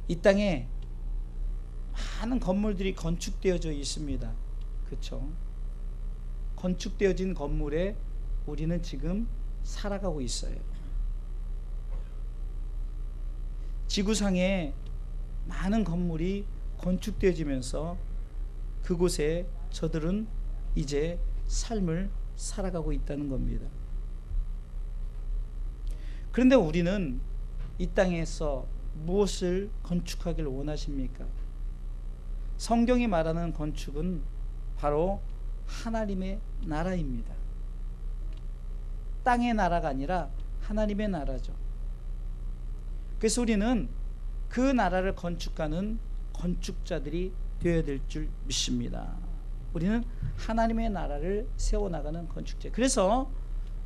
이 땅에 많은 건물들이 건축되어져 있습니다. 그렇죠? 건축되어진 건물에 우리는 지금 살아가고 있어요. 지구상에 많은 건물이 건축되어지면서 그곳에 저들은 이제 삶을 살아가고 있다는 겁니다. 그런데 우리는 이 땅에서 무엇을 건축하길 원하십니까? 성경이 말하는 건축은 바로 하나님의 나라입니다. 땅의 나라가 아니라 하나님의 나라죠. 그래서 우리는 그 나라를 건축하는 건축자들이 되어야 될 줄 믿습니다. 우리는 하나님의 나라를 세워나가는 건축자. 그래서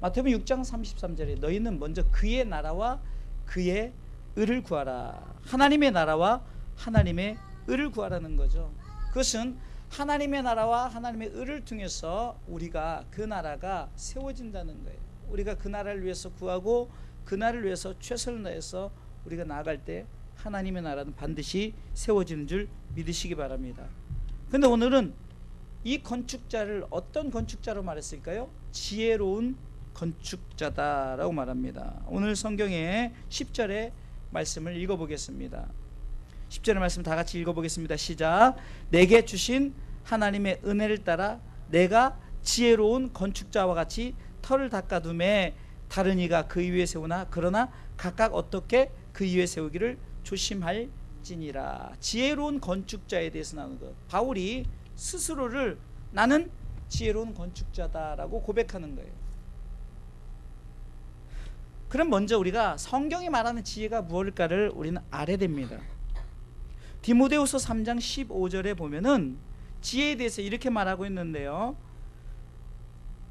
마태복음 6장 33절에 너희는 먼저 그의 나라와 그의 의를 구하라. 하나님의 나라와 하나님의 의를 구하라는 거죠. 그것은 하나님의 나라와 하나님의 의를 통해서 우리가 그 나라가 세워진다는 거예요. 우리가 그 나라를 위해서 구하고 그 나라를 위해서 최선을 다해서 우리가 나아갈 때 하나님의 나라는 반드시 세워지는 줄 믿으시기 바랍니다. 그런데 오늘은 이 건축자를 어떤 건축자로 말했을까요? 지혜로운 건축자다라고 말합니다. 오늘 성경의 10절의 말씀을 읽어보겠습니다. 10절의 말씀 다 같이 읽어보겠습니다. 시작. 내게 주신 하나님의 은혜를 따라 내가 지혜로운 건축자와 같이 터를 닦아둠에 다른 이가 그 위에 세우나 그러나 각각 어떻게 그 위에 세우기를 조심할지니라. 지혜로운 건축자에 대해서 나오는 것. 바울이 스스로를 나는 지혜로운 건축자다라고 고백하는 거예요. 그럼 먼저 우리가 성경이 말하는 지혜가 무엇일까를 우리는 알아야 됩니다. 디모데후서 3장 15절에 보면은 지혜에 대해서 이렇게 말하고 있는데요.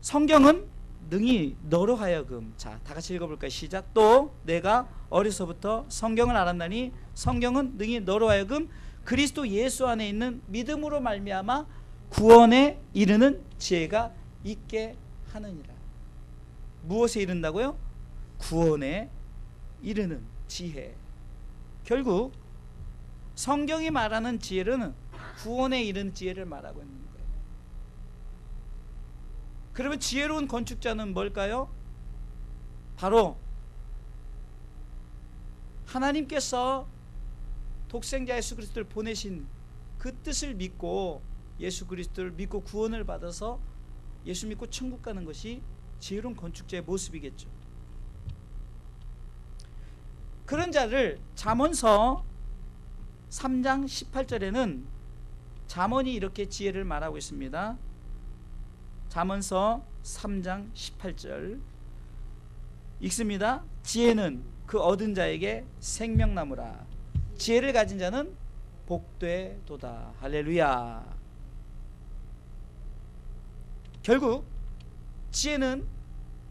성경은 능히 너로 하여금, 자, 다 같이 읽어볼까요? 시작. 또 내가 어려서부터 성경을 알았나니 성경은 능히 너로 하여금 그리스도 예수 안에 있는 믿음으로 말미암아 구원에 이르는 지혜가 있게 하느니라. 무엇에 이른다고요? 구원에 이르는 지혜. 결국 성경이 말하는 지혜는 구원에 이르는 지혜를 말하고 있는 거예요. 그러면 지혜로운 건축자는 뭘까요? 바로 하나님께서 독생자 예수 그리스도를 보내신 그 뜻을 믿고 예수 그리스도를 믿고 구원을 받아서 예수 믿고 천국 가는 것이 지혜로운 건축자의 모습이겠죠. 그런 자를 잠언서 3장 18절에는 잠언이 이렇게 지혜를 말하고 있습니다. 잠언서 3장 18절 읽습니다. 지혜는 그 얻은 자에게 생명나무라. 지혜를 가진 자는 복되도다. 할렐루야. 결국 지혜는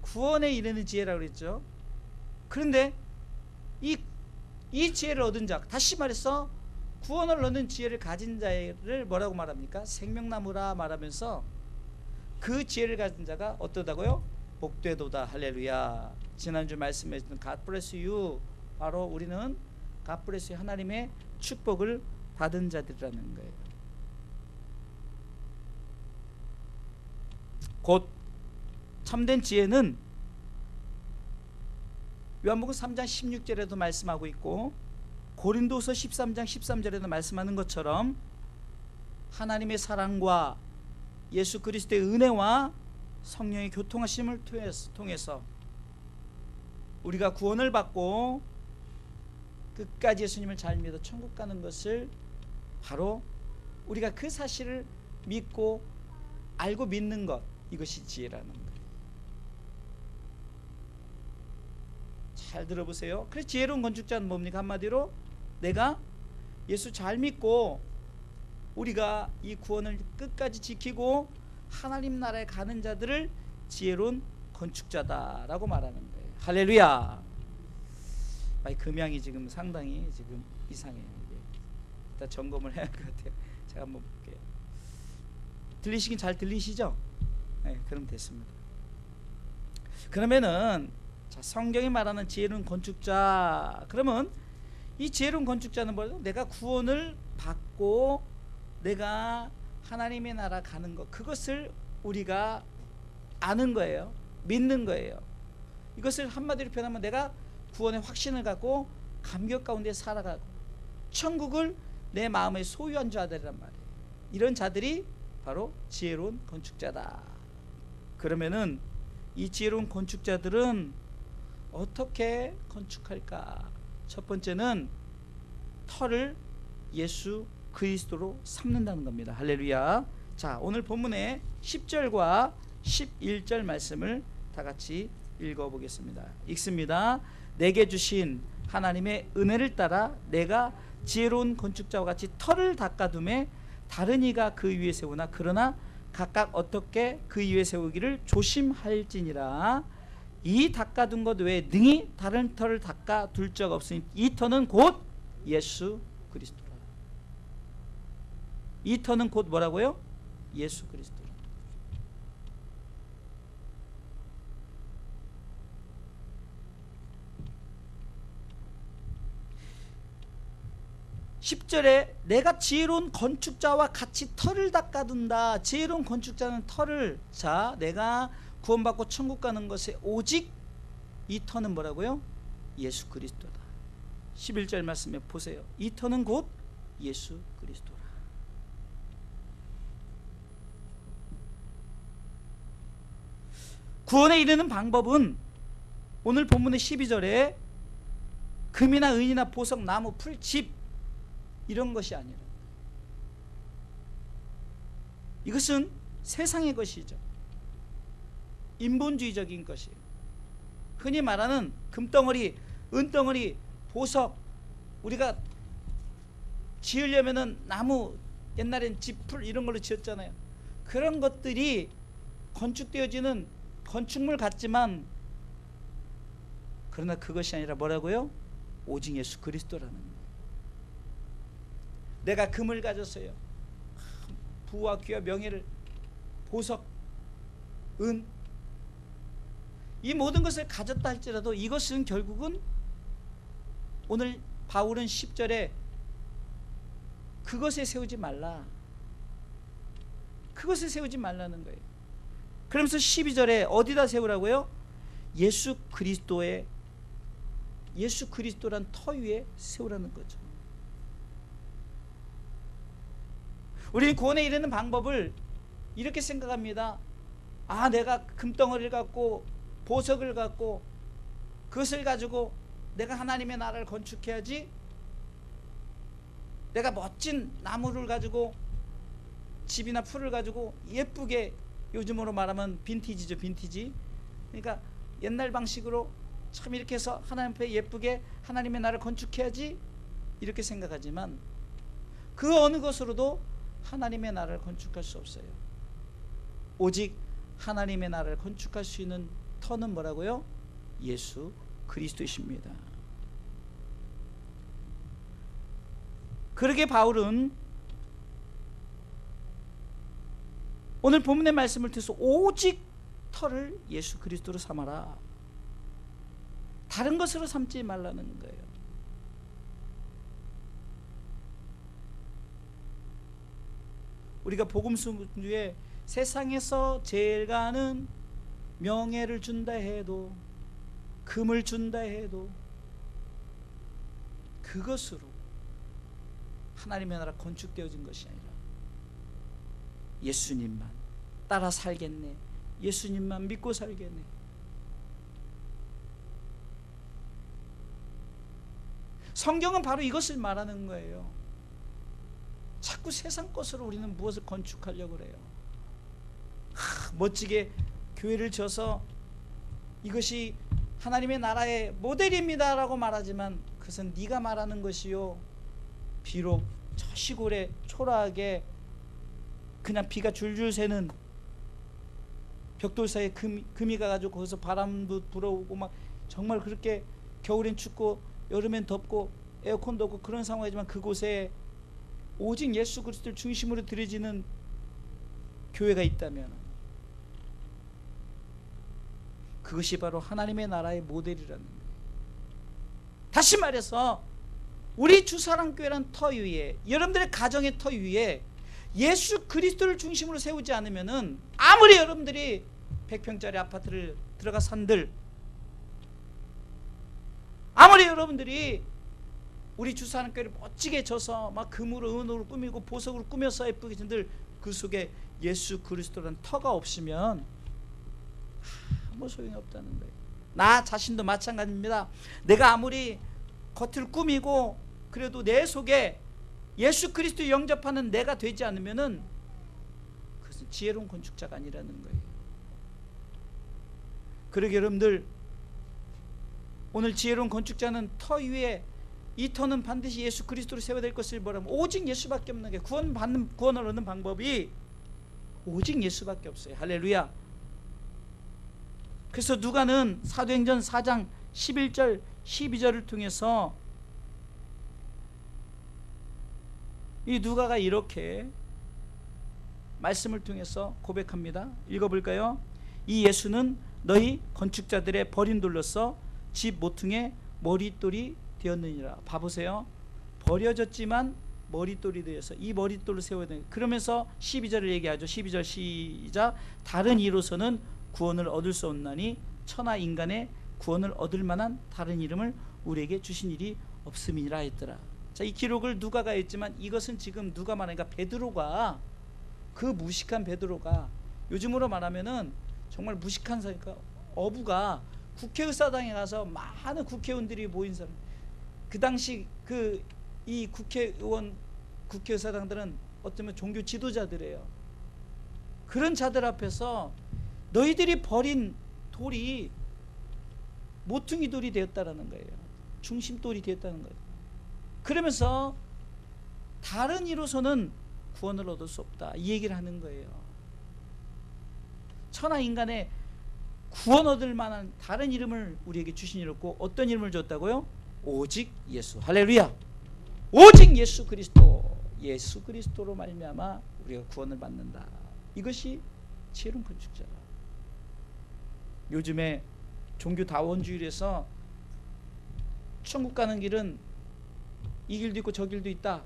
구원에 이르는 지혜라고 그랬죠. 그런데 이 지혜를 얻은 자, 다시 말해서 구원을 얻는 지혜를 가진 자를 뭐라고 말합니까? 생명나무라 말하면서 그 지혜를 가진 자가 어떠다고요? 복되도다. 할렐루야. 지난주 말씀했던 God bless you, 바로 우리는 God bless you, 하나님의 축복을 받은 자들이라는 거예요. 곧 참된 지혜는 요한복음 3장 16절에도 말씀하고 있고 고린도서 13장 13절에도 말씀하는 것처럼 하나님의 사랑과 예수 그리스도의 은혜와 성령의 교통하심을 통해서 우리가 구원을 받고 끝까지 예수님을 잘 믿어 천국 가는 것을 바로 우리가 그 사실을 믿고 알고 믿는 것, 이것이 지혜라는 거예요. 잘 들어보세요. 그래서 지혜로운 건축자는 뭡니까? 한마디로 내가 예수 잘 믿고 우리가 이 구원을 끝까지 지키고 하나님 나라에 가는 자들을 지혜로운 건축자다라고 말하는 거예요. 할렐루야. 금양이 지금 상당히 지금 이상해요. 일단 점검을 해야 할 것 같아요. 제가 한번 볼게요. 들리시긴 잘 들리시죠? 네, 그럼 됐습니다. 그러면은 자, 성경이 말하는 지혜로운 건축자, 그러면 이 지혜로운 건축자는 뭐예요? 내가 구원을 받고 내가 하나님의 나라 가는 것, 그것을 우리가 아는 거예요. 믿는 거예요. 이것을 한마디로 표현하면 내가 구원의 확신을 갖고 감격 가운데 살아가고 천국을 내 마음에 소유한 자들이란 말이에요. 이런 자들이 바로 지혜로운 건축자다. 그러면은 이 지혜로운 건축자들은 어떻게 건축할까? 첫 번째는 터를 예수 그리스도로 삼는다는 겁니다. 할렐루야. 자, 오늘 본문의 10절과 11절 말씀을 다 같이 읽어보겠습니다. 읽습니다. 내게 주신 하나님의 은혜를 따라 내가 지혜로운 건축자와 같이 터를 닦아둠에 다른 이가 그 위에 세우나 그러나 각각 어떻게 그 위에 세우기를 조심할지니라. 이 닦아둔 것 외에 능히 다른 터를 닦아둘 적 없으니 이 터는 곧 예수 그리스도라. 이 터는 곧 뭐라고요? 예수 그리스도라. 10절에 내가 지혜로운 건축자와 같이 터를 닦아둔다. 지혜로운 건축자는 터를, 자, 내가 구원받고 천국 가는 것에 오직 이 터는 뭐라고요? 예수 그리스도다. 11절 말씀에 보세요. 이 터는 곧 예수 그리스도라. 구원에 이르는 방법은 오늘 본문의 12절에 금이나 은이나 보석, 나무, 풀, 집 이런 것이 아니라 이것은 세상의 것이죠. 인본주의적인 것이에요. 흔히 말하는 금덩어리, 은덩어리, 보석, 우리가 지으려면은 나무, 옛날엔 집, 풀 이런 걸로 지었잖아요. 그런 것들이 건축되어지는 건축물 같지만 그러나 그것이 아니라 뭐라고요? 오직 예수 그리스도라는 거예요. 내가 금을 가졌어요. 부와 귀와 명예를, 보석, 은, 이 모든 것을 가졌다 할지라도 이것은 결국은 오늘 바울은 10절에 그것에 세우지 말라. 그것에 세우지 말라는 거예요. 그러면서 12절에 어디다 세우라고요? 예수 그리스도란 터 위에 세우라는 거죠. 우리는 구원에 이르는 방법을 이렇게 생각합니다. 아, 내가 금덩어리를 갖고 보석을 갖고 그것을 가지고 내가 하나님의 나라를 건축해야지. 내가 멋진 나무를 가지고 집이나 풀을 가지고 예쁘게, 요즘으로 말하면 빈티지죠, 빈티지. 그러니까 옛날 방식으로 참 이렇게 해서 하나님 앞에 예쁘게 하나님의 나라를 건축해야지 이렇게 생각하지만 그 어느 것으로도 하나님의 나라를 건축할 수 없어요. 오직 하나님의 나라를 건축할 수 있는 터는 뭐라고요? 예수 그리스도이십니다. 그러게 바울은 오늘 본문의 말씀을 통해서 오직 터를 예수 그리스도로 삼아라. 다른 것으로 삼지 말라는 거예요. 우리가 복음서 중에 세상에서 제일 가는 명예를 준다 해도, 금을 준다 해도 그것으로 하나님의 나라 건축되어진 것이 아니라 예수님만 따라 살겠네, 예수님만 믿고 살겠네. 성경은 바로 이것을 말하는 거예요. 자꾸 세상 것으로 우리는 무엇을 건축하려고 그래요. 멋지게 교회를 져서 이것이 하나님의 나라의 모델입니다 라고 말하지만 그것은 네가 말하는 것이요, 비록 저 시골에 초라하게 그냥 비가 줄줄 새는 벽돌 사이에 금이 가가지고 거기서 바람도 불어오고 막 정말 그렇게 겨울엔 춥고 여름엔 덥고 에어컨도 없고 그런 상황이지만 그곳에 오직 예수 그리스도를 중심으로 드려지는 교회가 있다면 그것이 바로 하나님의 나라의 모델이라는 거예요. 다시 말해서 우리 주사랑교회란 터 위에, 여러분들의 가정의 터 위에 예수 그리스도를 중심으로 세우지 않으면은 아무리 여러분들이 100평짜리 아파트를 들어가 산들, 아무리 여러분들이 우리 주사랑교회를 멋지게 져서 막 금으로 은으로 꾸미고 보석으로 꾸며서 예쁘게 진들, 그 속에 예수 그리스도라는 터가 없으면 아무 소용이 없다는 거예요. 나 자신도 마찬가지입니다. 내가 아무리 겉을 꾸미고 그래도 내 속에 예수 그리스도 영접하는 내가 되지 않으면은 그것은 지혜로운 건축자가 아니라는 거예요. 그러게 여러분들, 오늘 지혜로운 건축자는 터 위에, 이 터는 반드시 예수 그리스도로 세워야 될 것을 뭐라면 오직 예수밖에 없는 게, 구원을 얻는 방법이 오직 예수밖에 없어요. 할렐루야. 그래서 누가는 사도행전 4장 11절 12절을 통해서 이 누가가 이렇게 말씀을 통해서 고백합니다. 읽어볼까요? 이 예수는 너희 건축자들의 버린 돌로서 집 모퉁이의 머릿돌이 되었느니라. 봐보세요. 버려졌지만 머릿돌이 되어서 이 머릿돌을 세워야 되는. 그러면서 12절을 얘기하죠. 12절 시작. 다른 이로서는 구원을 얻을 수 없나니 천하 인간의 구원을 얻을 만한 다른 이름을 우리에게 주신 일이 없음이라 했더라. 자, 이 기록을 누가가 했지만 이것은 지금 누가 말하니까 베드로가, 그 무식한 베드로가, 요즘으로 말하면은 정말 무식한 사니까 어부가 국회의사당에 가서 많은 국회의원들이 모인 사람, 그 당시 이 국회의사당들은 어쩌면 종교 지도자들이에요. 그런 자들 앞에서 너희들이 버린 돌이 모퉁이 돌이 되었다라는 거예요. 중심돌이 되었다는 거예요. 그러면서 다른 이로서는 구원을 얻을 수 없다, 이 얘기를 하는 거예요. 천하 인간의 구원 얻을 만한 다른 이름을 우리에게 주신 일 없고, 어떤 이름을 줬다고요? 오직 예수. 할렐루야. 오직 예수 그리스도, 예수 그리스도로 말미암아 우리가 구원을 받는다. 이것이 지혜로운 건축자다. 요즘에 종교 다원주의에서 천국 가는 길은 이 길도 있고 저 길도 있다,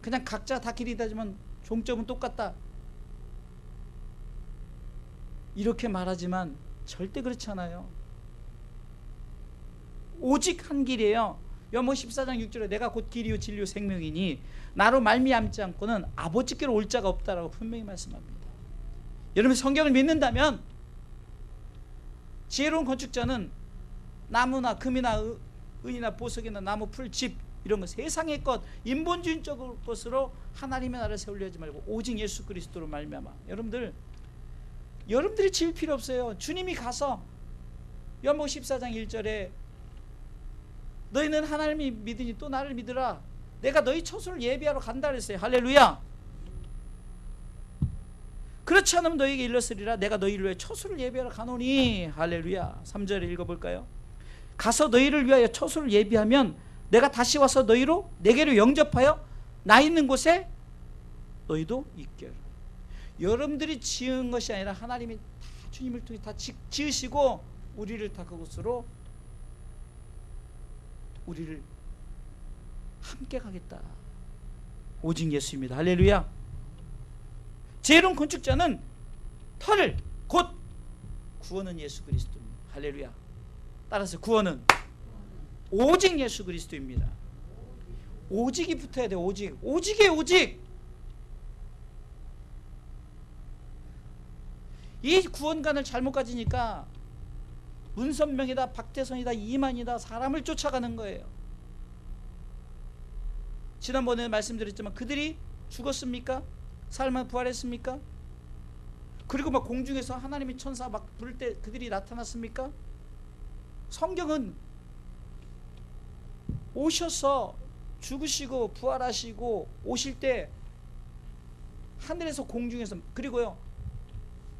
그냥 각자 다 길이 다지만 종점은 똑같다, 이렇게 말하지만 절대 그렇지 않아요. 오직 한 길이에요. 요한복음 14장 6절에 내가 곧 길이요 진리요 생명이니 나로 말미암지 않고는 아버지께로 올 자가 없다라고 분명히 말씀합니다. 여러분, 성경을 믿는다면 지혜로운 건축자는 나무나 금이나 은이나 보석이나 나무, 풀, 집, 이런 것, 세상의 것, 인본주의적 것으로 하나님의 나라를 세우려 하지 말고 오직 예수 그리스도로 말미암아. 여러분들이 지을 필요 없어요. 주님이 가서 요한복음 14장 1절에 너희는 하나님이 믿으니 또 나를 믿으라, 내가 너희 처소를 예비하러 간다 그랬어요. 할렐루야. 그렇지 않으면 너희에게 일렀으리라, 내가 너희를 위해 처소를 예비하러 가노니. 할렐루야. 3절에 읽어볼까요? 가서 너희를 위하여 처소를 예비하면 내가 다시 와서 너희로 내게로 영접하여 나 있는 곳에 너희도 있게 하라. 여러분들이 지은 것이 아니라 하나님이 다 주님을 통해 다 지으시고 우리를 다 그곳으로, 우리를 함께 가겠다. 오직 예수입니다. 할렐루야. 지혜로운 건축자는 터를, 곧 구원은 예수 그리스도입니다. 할렐루야. 따라서 구원은 오직 예수 그리스도입니다. 오직이 붙어야 돼. 오직이에요. 오직. 이 구원관을 잘못 가지니까 문선명이다, 박태선이다, 이만이다, 사람을 쫓아가는 거예요. 지난번에 말씀드렸지만 그들이 죽었습니까? 살만 부활했습니까? 그리고 막 공중에서 하나님의 천사 막 부를 때 그들이 나타났습니까? 성경은 오셔서 죽으시고 부활하시고 오실 때 하늘에서, 공중에서, 그리고요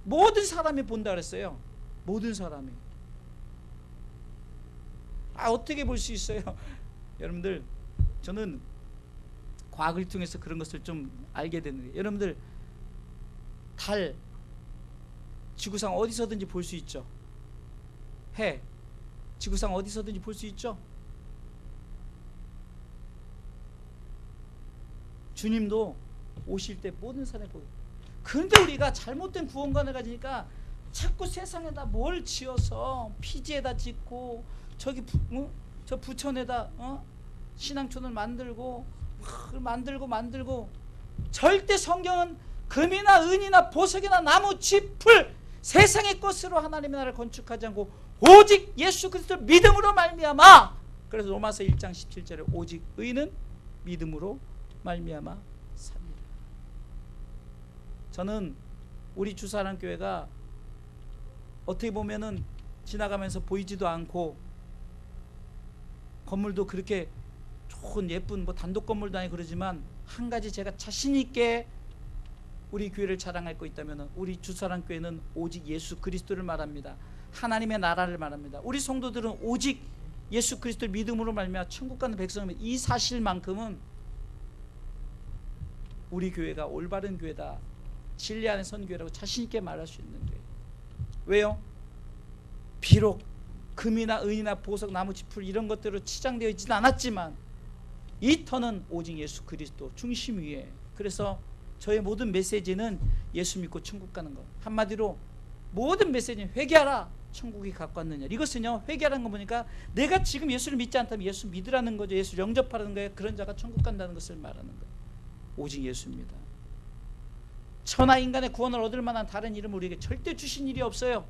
모든 사람이 본다 그랬어요. 모든 사람이. 어떻게 볼 수 있어요? 여러분들, 저는 과학을 통해서 그런 것을 좀 알게 되는 거예요. 여러분들, 달, 지구상 어디서든지 볼 수 있죠. 해, 지구상 어디서든지 볼 수 있죠. 주님도 오실 때 모든 사람이 보여. 그런데 우리가 잘못된 구원관을 가지니까 자꾸 세상에다 뭘 지어서 피지에다 짓고 저기 저 부천에다 신앙촌을 만들고 절대 성경은 금이나 은이나 보석이나 나무 짚을 세상의 것으로 하나님의 나라를 건축하지 않고 오직 예수 그리스도를 믿음으로 말미암아. 그래서 로마서 1장 17절에 오직 의는 믿음으로 말미암아 삽니다. 저는 우리 주사랑교회가 어떻게 보면은 지나가면서 보이지도 않고 건물도 그렇게 좋은 예쁜 단독 건물도 아니고 그러지만 한 가지 제가 자신 있게 우리 교회를 자랑할 거 있다면 우리 주사랑교회는 오직 예수 그리스도를 말합니다. 하나님의 나라를 말합니다. 우리 성도들은 오직 예수 그리스도를 믿음으로 말미암아 천국 가는 백성입니다. 이 사실만큼은 우리 교회가 올바른 교회다, 진리 안에 선 교회라고 자신 있게 말할 수 있는 교회. 왜요? 비록 금이나 은이나 보석, 나무 짚을 이런 것들로 치장되어 있지는 않았지만 이 터는 오직 예수 그리스도 중심 위에. 그래서 저의 모든 메시지는 예수 믿고 천국 가는 것. 한마디로 모든 메시지는 회개하라 천국이 가까웠느냐. 이것은요, 회개하라는 거 보니까 내가 지금 예수를 믿지 않다면 예수 믿으라는 거죠. 예수를 영접하라는 거예요. 그런 자가 천국 간다는 것을 말하는 거예요. 오직 예수입니다. 천하 인간의 구원을 얻을 만한 다른 이름을 우리에게 절대 주신 일이 없어요.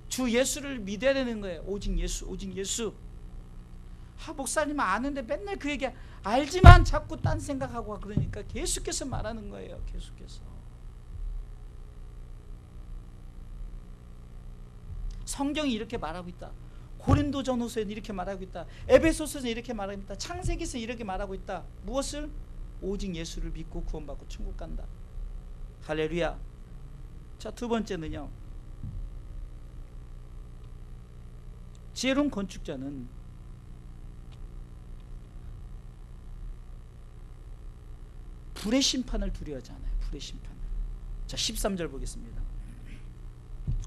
주 예수를 믿어야 되는 거예요. 오직 예수, 오직 예수. 목사님은 아는데 맨날 그 얘기 알지만 자꾸 딴 생각하고 그러니까 계속해서 말하는 거예요. 계속해서. 성경이 이렇게 말하고 있다. 고린도전후서에는 이렇게 말하고 있다. 에베소서에는 이렇게 말하고 있다. 창세기에서는 이렇게 말하고 있다. 무엇을? 오직 예수를 믿고 구원받고 천국 간다. 할렐루야. 자, 두 번째는요, 지혜로운 건축자는 불의 심판을 두려워하지 않아요. 불의 심판을. 자, 13절 보겠습니다.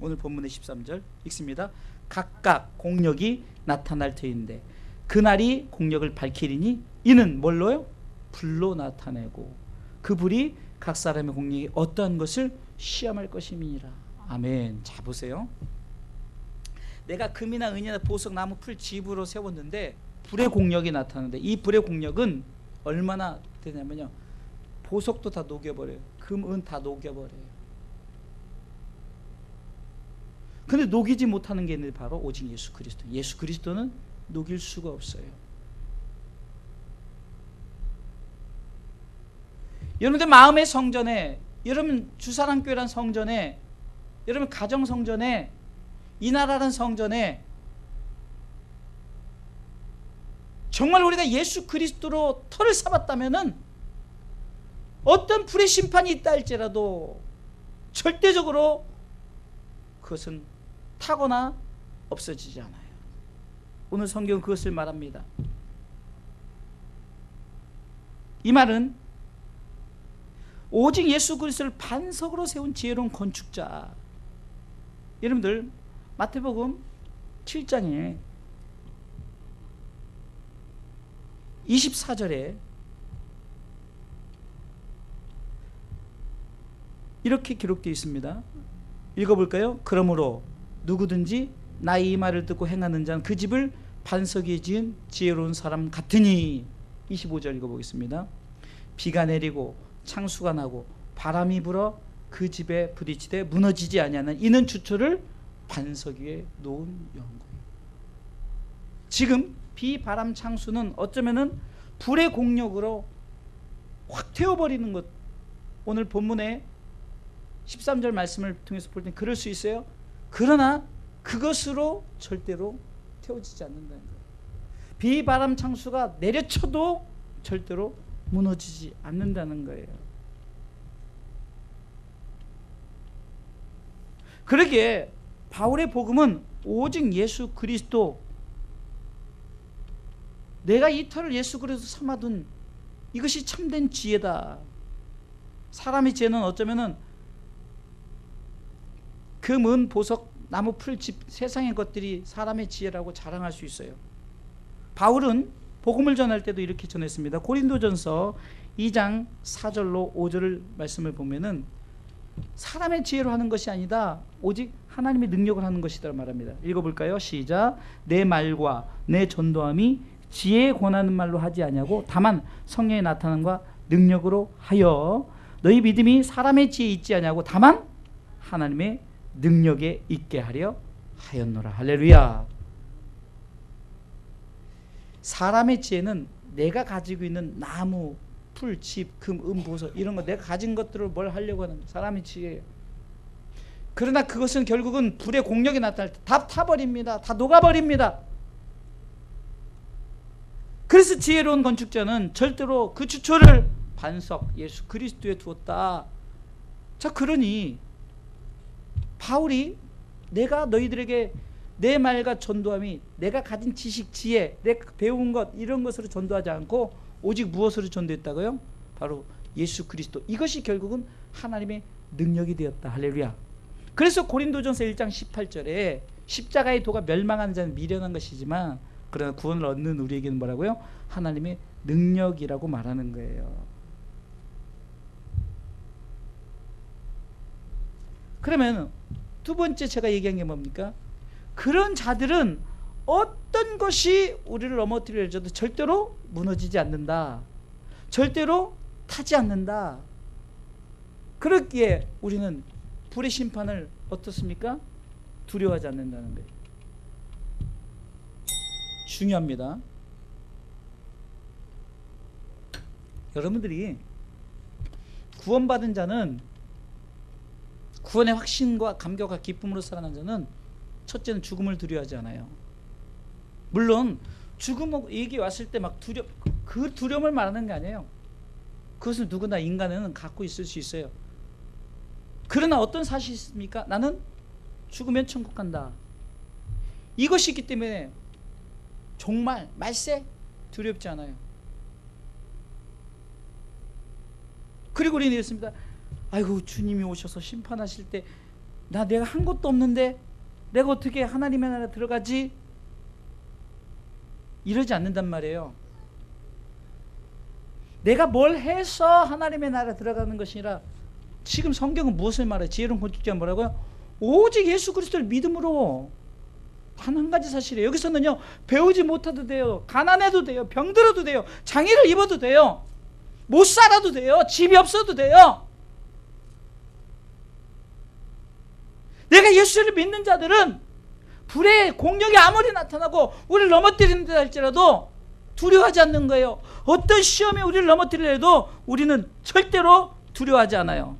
오늘 본문의 13절 읽습니다. 각각 공력이 나타날 터인데 그날이 공력을 밝히리니 이는 뭘로요? 불로 나타내고 그 불이 각 사람의 공력이 어떠한 것을 시험할 것임이니라. 아멘. 자, 보세요. 내가 금이나 은이나 보석, 나무, 풀, 집으로 세웠는데 불의 공력이 나타나는데 이 불의 공력은 얼마나 되냐면요, 보석도 다 녹여버려요. 금, 은 다 녹여버려요. 근데 녹이지 못하는 게 있는데 바로 오직 예수 그리스도. 예수 그리스도는 녹일 수가 없어요. 여러분들 마음의 성전에, 여러분 주사랑교회란 성전에, 여러분 가정 성전에, 이 나라라는 성전에 정말 우리가 예수 그리스도로 터를 쌓았다면은 어떤 불의 심판이 있다 할지라도 절대적으로 그것은 타거나 없어지지 않아요. 오늘 성경은 그것을 말합니다. 이 말은 오직 예수 그리스도를 반석으로 세운 지혜로운 건축자. 여러분들 마태복음 7장에 24절에 이렇게 기록되어 있습니다. 읽어볼까요? 그러므로 누구든지 나의 이 말을 듣고 행하는 자는 그 집을 반석 위에 지은 지혜로운 사람 같으니. 25절 읽어보겠습니다. 비가 내리고 창수가 나고 바람이 불어 그 집에 부딪히되 무너지지 아니하는 이는 주초를 반석 위에 놓은 연고요. 지금 비, 바람, 창수는 어쩌면은 불의 공력으로 확 태워버리는 것. 오늘 본문에 13절 말씀을 통해서 볼 때 그럴 수 있어요. 그러나 그것으로 절대로 태워지지 않는다는 거예요. 비, 바람, 창수가 내려쳐도 절대로 무너지지 않는다는 거예요. 그러기에 바울의 복음은 오직 예수 그리스도, 내가 이 터를 예수 그리스도 삼아둔 이것이 참된 지혜다. 사람의 지혜는 어쩌면은 금, 은, 보석, 나무, 풀, 집, 세상의 것들이 사람의 지혜라고 자랑할 수 있어요. 바울은 복음을 전할 때도 이렇게 전했습니다. 고린도전서 2장 4절로 5절을 말씀을 보면은 사람의 지혜로 하는 것이 아니다, 오직 하나님의 능력을 하는 것이다 말합니다. 읽어볼까요? 시작. 내 말과 내 전도함이 지혜에 권하는 말로 하지 아니하고 다만 성령의 나타남과 능력으로 하여 너희 믿음이 사람의 지혜에 있지 아니하고 다만 하나님의 능력에 있게 하려 하였노라. 할렐루야. 사람의 지혜는 내가 가지고 있는 나무, 풀, 집, 금, 보석 이런 거 내가 가진 것들을 뭘 하려고 하는 사람의 지혜예요. 그러나 그것은 결국은 불의 공력이 나타날 때 다 타버립니다. 다 녹아버립니다. 그래서 지혜로운 건축자는 절대로 그 주초를 반석 예수 그리스도에 두었다. 자, 그러니 바울이 내가 너희들에게 내 말과 전도함이 내가 가진 지식, 지혜, 내가 배운 것 이런 것으로 전도하지 않고 오직 무엇으로 전도했다고요? 바로 예수 그리스도. 이것이 결국은 하나님의 능력이 되었다. 할렐루야. 그래서 고린도전서 1장 18절에 십자가의 도가 멸망하는 자는 미련한 것이지만 그러나 구원을 얻는 우리에게는 뭐라고요? 하나님의 능력이라고 말하는 거예요. 그러면 두 번째 제가 얘기한 게 뭡니까? 그런 자들은 어떤 것이 우리를 넘어뜨리려 해도 절대로 무너지지 않는다. 절대로 타지 않는다. 그렇기에 우리는 불의 심판을 어떻습니까? 두려워하지 않는다는 거예요. 중요합니다. 여러분들이 구원받은 자는 구원의 확신과 감격과 기쁨으로 살아난 자는 첫째는 죽음을 두려워하지 않아요. 물론 죽음 얘기 왔을 때 막 그 두려움을 말하는 게 아니에요. 그것은 누구나 인간은 갖고 있을 수 있어요. 그러나 어떤 사실이 있습니까? 나는 죽으면 천국 간다. 이것이 있기 때문에 정말 말세 두렵지 않아요. 그리고 우리는 이랬습니다. 아이고, 주님이 오셔서 심판하실 때 내가 한 것도 없는데 내가 어떻게 하나님의 나라에 들어가지? 이러지 않는단 말이에요. 내가 뭘 해서 하나님의 나라에 들어가는 것이 아니라 지금 성경은 무엇을 말해요? 지혜로운 건축자가 뭐라고요? 오직 예수 그리스도를 믿음으로. 단 한 가지 사실이에요. 여기서는요, 배우지 못해도 돼요, 가난해도 돼요, 병들어도 돼요, 장애를 입어도 돼요, 못 살아도 돼요, 집이 없어도 돼요. 내가 예수를 믿는 자들은 불의 공력이 아무리 나타나고 우리를 넘어뜨린다 할지라도 두려워하지 않는 거예요. 어떤 시험이 우리를 넘어뜨리려 해도 우리는 절대로 두려워하지 않아요.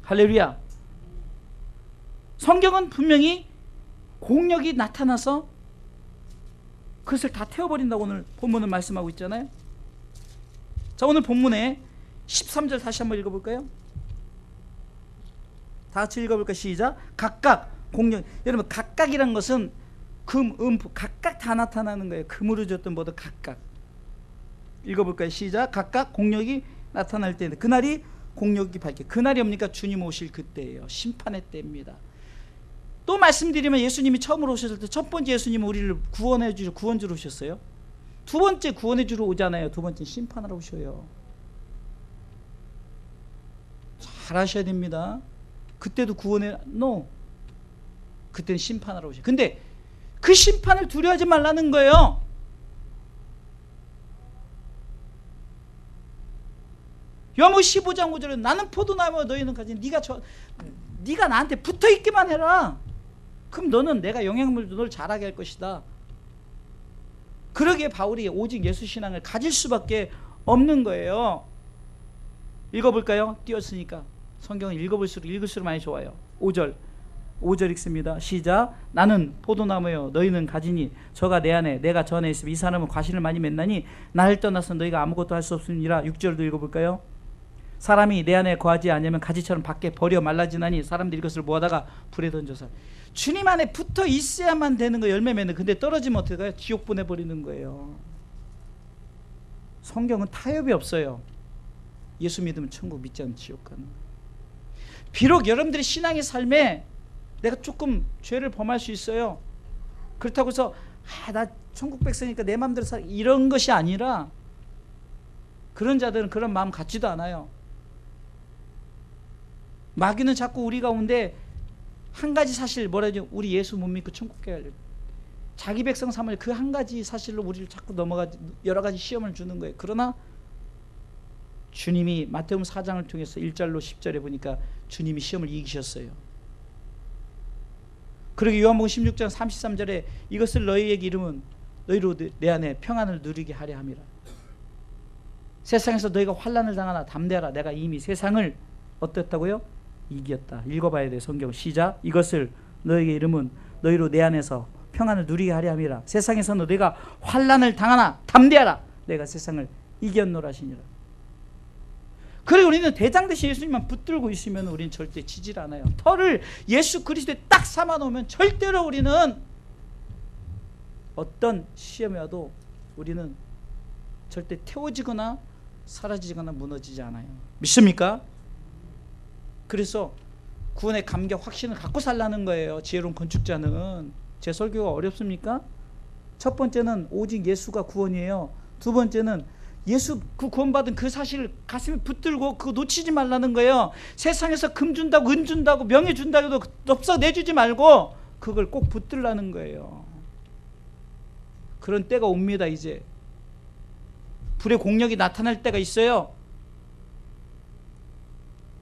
할렐루야. 성경은 분명히 공력이 나타나서 그것을 다 태워버린다고 오늘 본문은 말씀하고 있잖아요. 자, 오늘 본문에 13절 다시 한번 읽어볼까요? 다 같이 읽어볼까요? 시작. 각각 공력. 여러분, 각각이란 것은 금, 각각 다 나타나는 거예요. 금으로 졌던 모두 각각. 읽어볼까요? 시작. 각각 공력이 나타날 때인데 그날이 공력이 밝게. 그날이 뭡니까? 주님 오실 그때예요. 심판의 때입니다. 또 말씀드리면 예수님이 처음으로 오셨을 때 첫 번째 예수님은 우리를 구원해 주시러 구원주로 오셨어요. 두 번째 구원해 주러 오잖아요. 두 번째 심판하러 오셔요. 잘 하셔야 됩니다. 그때도 구원해 그때는 심판하러 오셔요. 근데 그 심판을 두려워하지 말라는 거예요. 요한복음 15장 5절에 나는 포도나무와 너희는 가지 네가 나한테 붙어있기만 해라. 그럼 너는 내가 영향물도 널 잘하게 할 것이다. 그러기에 바울이 오직 예수 신앙을 가질 수밖에 없는 거예요. 읽어볼까요? 띄었으니까 성경을 읽을수록 많이 좋아요. 5절 읽습니다. 시작. 나는 포도나무요 너희는 가지니 저가 내 안에 내가 저 안에 있으면 이 사람은 과실을 많이 맺나니 나를 떠나서 너희가 아무것도 할 수 없으니라. 6절도 읽어볼까요? 사람이 내 안에 거하지 않으면 가지처럼 밖에 버려 말라지나니 사람들이 이것을 모아다가 불에 던져서. 주님 안에 붙어 있어야만 되는 거 열매 맺는. 근데 떨어지면 어떻게 가요? 지옥 보내버리는 거예요. 성경은 타협이 없어요. 예수 믿으면 천국, 믿지 않으면 지옥 가는 거예요. 비록 여러분들의 신앙의 삶에 내가 조금 죄를 범할 수 있어요. 그렇다고 해서 나 천국 백성이니까 내 마음대로 살아, 이런 것이 아니라, 그런 자들은 그런 마음 갖지도 않아요. 마귀는 자꾸 우리 가운데 한 가지 사실, 뭐라죠? 우리 예수 못 믿고 천국 가야 돼. 자기 백성 삼을 그 한 가지 사실로 우리를 자꾸 여러 가지 시험을 주는 거예요. 그러나 주님이 마태복음 4장을 통해서 1절로 10절에 보니까 주님이 시험을 이기셨어요. 그리고 요한복음 16장 33절에 이것을 너희에게 이름은 너희로 내 안에 평안을 누리게 하려 함이라. 세상에서 너희가 환난을 당하나 담대하라. 내가 이미 세상을 어땠다고요? 이겼다. 읽어봐야 돼. 성경 시작. 이것을 너희에게 이름은 너희로 내 안에서 평안을 누리게 하려 함이라. 세상에서는 너희가 환난을 당하나 담대하라. 내가 세상을 이겼노라 하시니라. 그리고 우리는 대장 대신 예수님만 붙들고 있으면 우리는 절대 지질 않아요. 털을 예수 그리스도에 딱 삼아 놓으면 절대로 우리는 어떤 시험이 와도 우리는 절대 태워지거나 사라지거나 무너지지 않아요. 믿습니까? 그래서 구원의 감격 확신을 갖고 살라는 거예요. 지혜로운 건축자는. 제 설교가 어렵습니까? 첫 번째는 오직 예수가 구원이에요. 두 번째는 예수 그 구원받은 그 사실을 가슴에 붙들고 그거 놓치지 말라는 거예요. 세상에서 금 준다고 은 준다고 명예 준다고 해도 없어 내주지 말고 그걸 꼭 붙들라는 거예요. 그런 때가 옵니다. 이제 불의 공력이 나타날 때가 있어요.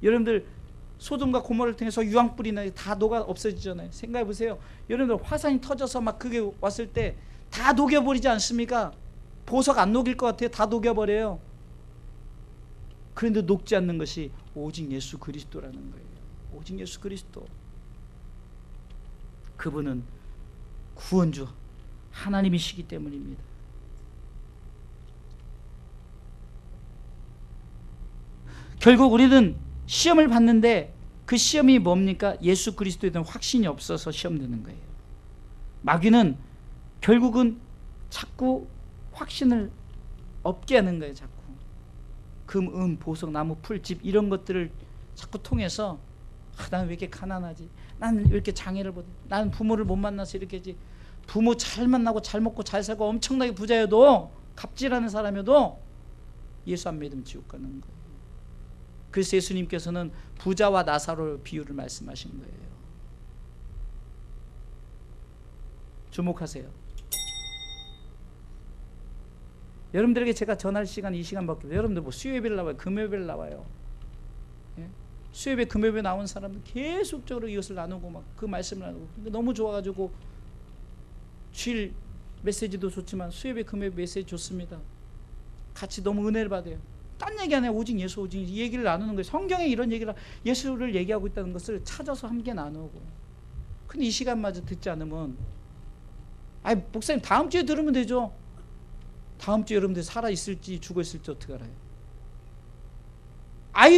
여러분들 소돔과 고모라를 통해서 유황불이나 다 녹아 없어지잖아요. 생각해 보세요. 여러분들 화산이 터져서 막 그게 왔을 때 다 녹여버리지 않습니까? 보석 안 녹일 것 같아요. 다 녹여버려요. 그런데 녹지 않는 것이 오직 예수 그리스도라는 거예요. 오직 예수 그리스도. 그분은 구원주 하나님이시기 때문입니다. 결국 우리는 시험을 받는데 그 시험이 뭡니까? 예수 그리스도에 대한 확신이 없어서 시험 드는 거예요. 마귀는 결국은 자꾸 확신을 없게 하는 거예요. 자꾸 금, 보석, 나무, 풀, 집 이런 것들을 자꾸 통해서 나는 왜 이렇게 가난하지? 나는 왜 이렇게 장애를 보지? 나는 부모를 못 만나서 이렇게지. 부모 잘 만나고 잘 먹고 잘 살고 엄청나게 부자여도 갑질하는 사람여도 예수 안 믿으면 지옥 가는 거예요. 그래서 예수님께서는 부자와 나사로 비유를 말씀하신 거예요. 주목하세요. 여러분들에게 제가 전할 시간 이 시간밖에 없어요. 여러분들 뭐 수요예배를 나와요, 금요예배를 나와요. 예? 수요예배, 금요예배 나온 사람들 계속적으로 이것을 나누고 막 그 말씀을 나누고 너무 좋아가지고 주일 메시지도 좋지만 수요예배, 금요예배 메시지 좋습니다. 같이 너무 은혜를 받아요. 딴 얘기 안 해요. 오직 예수, 오직 이 얘기를 나누는 거예요. 성경에 이런 얘기를 예수를 얘기하고 있다는 것을 찾아서 함께 나누고. 근데 이 시간마저 듣지 않으면 목사님 다음 주에 들으면 되죠. 다음 주에 여러분들 살아있을지 죽어있을지 어떻게 알아요?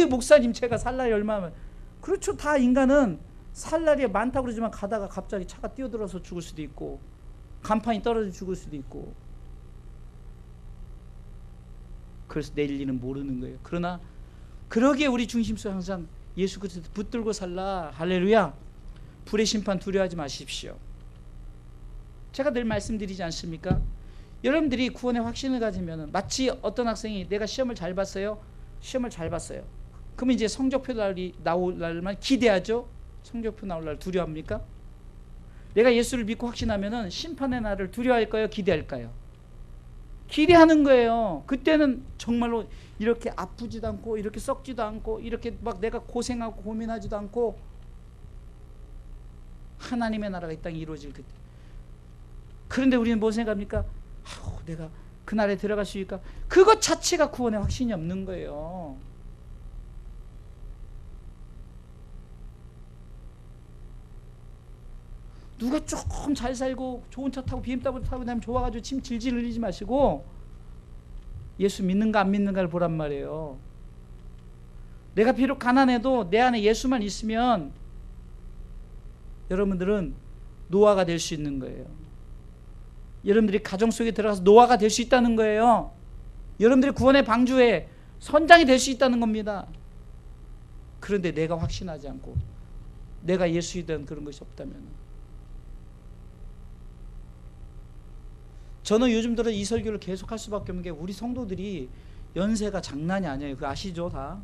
목사님 제가 살 날이 얼마면 그렇죠. 다 인간은 살 날이 많다고 그러지만 가다가 갑자기 차가 뛰어들어서 죽을 수도 있고 간판이 떨어져 죽을 수도 있고 그래서 내일 일은 모르는 거예요. 그러나 그러기에 우리 중심서 항상 예수 그리스도 붙들고 살라. 할렐루야. 불의 심판 두려워하지 마십시오. 제가 늘 말씀드리지 않습니까? 여러분들이 구원의 확신을 가지면 마치 어떤 학생이 내가 시험을 잘 봤어요. 시험을 잘 봤어요. 그러면 이제 성적표 나올 날만 기대하죠. 성적표 나올 날 두려워합니까? 내가 예수를 믿고 확신하면 심판의 날을 두려워할까요? 기대할까요? 기대하는 거예요. 그때는 정말로 이렇게 아프지도 않고 이렇게 썩지도 않고 이렇게 막 내가 고생하고 고민하지도 않고 하나님의 나라가 이 땅에 이루어질 그때. 그런데 우리는 뭐 생각합니까? 내가 그날에 들어갈 수 있을까? 그것 자체가 구원의 확신이 없는 거예요. 누가 조금 잘 살고 좋은 차 타고 BMW 타고 다니면 좋아가지고 침 질질 흘리지 마시고 예수 믿는가 안 믿는가를 보란 말이에요. 내가 비록 가난해도 내 안에 예수만 있으면 여러분들은 노아가 될 수 있는 거예요. 여러분들이 가정 속에 들어가서 노아가 될 수 있다는 거예요. 여러분들이 구원의 방주에 선장이 될 수 있다는 겁니다. 그런데 내가 확신하지 않고 내가 예수에 대한 그런 것이 없다면 저는 요즘 들어 이 설교를 계속 할 수밖에 없는 게 우리 성도들이 연세가 장난이 아니에요. 그거 아시죠 다?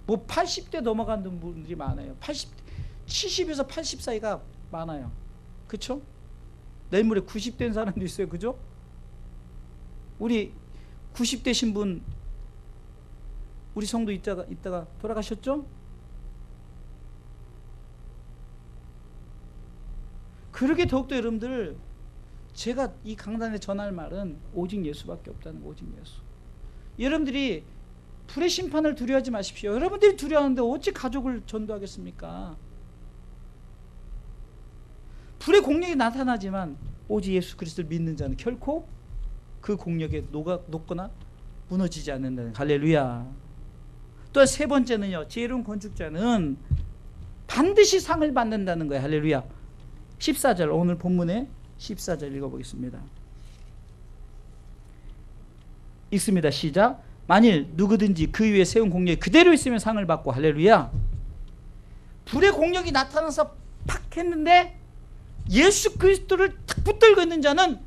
뭐 80대 넘어간 분들이 많아요. 70에서 80 사이가 많아요. 그쵸? 내일 모레 90 된 사람도 있어요. 그죠? 우리 90 되신 분 우리 성도 있다가 돌아가셨죠? 그러게 더욱더 여러분들 제가 이 강단에 전할 말은 오직 예수밖에 없다는 거. 오직 예수. 여러분들이 불의 심판을 두려워하지 마십시오. 여러분들이 두려워하는데 어찌 가족을 전도하겠습니까? 불의 공력이 나타나지만 오직 예수 그리스도를 믿는 자는 결코 그 공력에 녹거나 무너지지 않는다는. 할렐루야. 또 세 번째는요, 지혜로운 건축자는 반드시 상을 받는다는 거예요. 할렐루야. 14절, 오늘 본문의 14절 읽어보겠습니다. 읽습니다. 시작. 만일 누구든지 그 위에 세운 공력이 그대로 있으면 상을 받고. 할렐루야. 불의 공력이 나타나서 팍 했는데 예수 그리스도를 탁 붙들고 있는 자는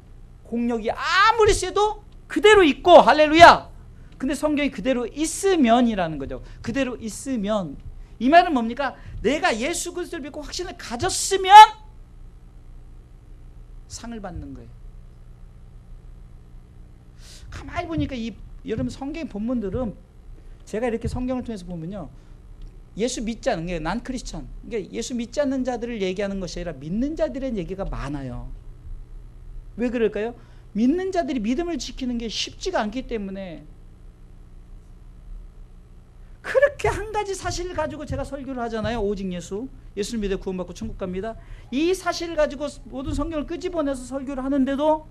공력이 아무리 세도 그대로 있고. 할렐루야. 근데 성경이 그대로 있으면이라는 거죠. 그대로 있으면, 이 말은 뭡니까? 내가 예수 그리스도를 믿고 확신을 가졌으면 상을 받는 거예요. 가만히 보니까 여러분 성경 본문들은 제가 이렇게 성경을 통해서 보면요, 예수 믿지 않는 게 난 크리스찬, 그러니까 예수 믿지 않는 자들을 얘기하는 것이 아니라 믿는 자들의 얘기가 많아요. 왜 그럴까요? 믿는 자들이 믿음을 지키는 게 쉽지가 않기 때문에. 그렇게 한 가지 사실을 가지고 제가 설교를 하잖아요. 오직 예수, 예수를 믿어 구원받고 천국 갑니다. 이 사실을 가지고 모든 성경을 끄집어내서 설교를 하는데도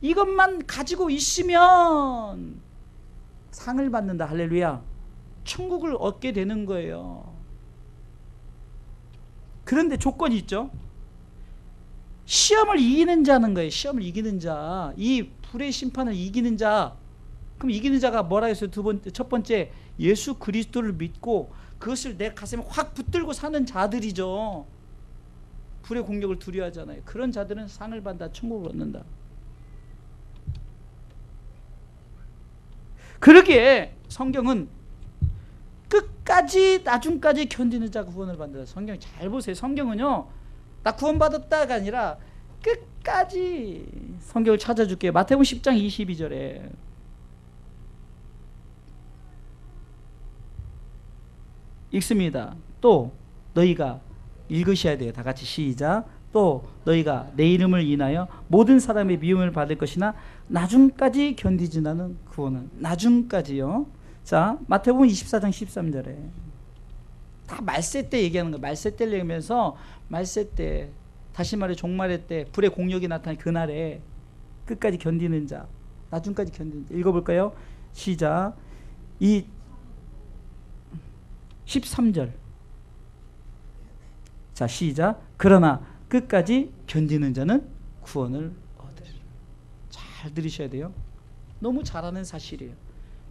이것만 가지고 있으면 상을 받는다. 할렐루야. 천국을 얻게 되는 거예요. 그런데 조건이 있죠. 시험을 이기는 자는 거예요. 시험을 이기는 자, 이 불의 심판을 이기는 자. 그럼 이기는 자가 뭐라 했어요? 첫 번째, 예수 그리스도를 믿고 그것을 내 가슴에 확 붙들고 사는 자들이죠. 불의 공력을 두려워하잖아요. 그런 자들은 상을 받아 천국을 얻는다. 그러기에 성경은 끝까지 나중까지 견디는 자가 구원을 받는다. 성경 잘 보세요. 성경은요, 나 구원받았다가 아니라 끝까지 성경을 찾아줄게요. 마태복음 10장 22절에 읽습니다. 또 너희가 읽으셔야 돼요. 다 같이 시작. 또 너희가 내 이름을 인하여 모든 사람의 미움을 받을 것이나 나중까지 견디지 않는 구원은. 나중까지요. 자, 마태복음 24장 13절에 다 말세 때 얘기하는 거예요. 말세 때를 얘기하면서 말세 때, 다시 말해 종말의 때 불의 공력이 나타난 그날에 끝까지 견디는 자, 나중까지 견디는 자. 읽어볼까요? 시작. 이 13절. 자, 시작. 그러나 끝까지 견디는 자는 구원을 얻으리라. 잘 들으셔야 돼요. 너무 잘 아는 사실이에요.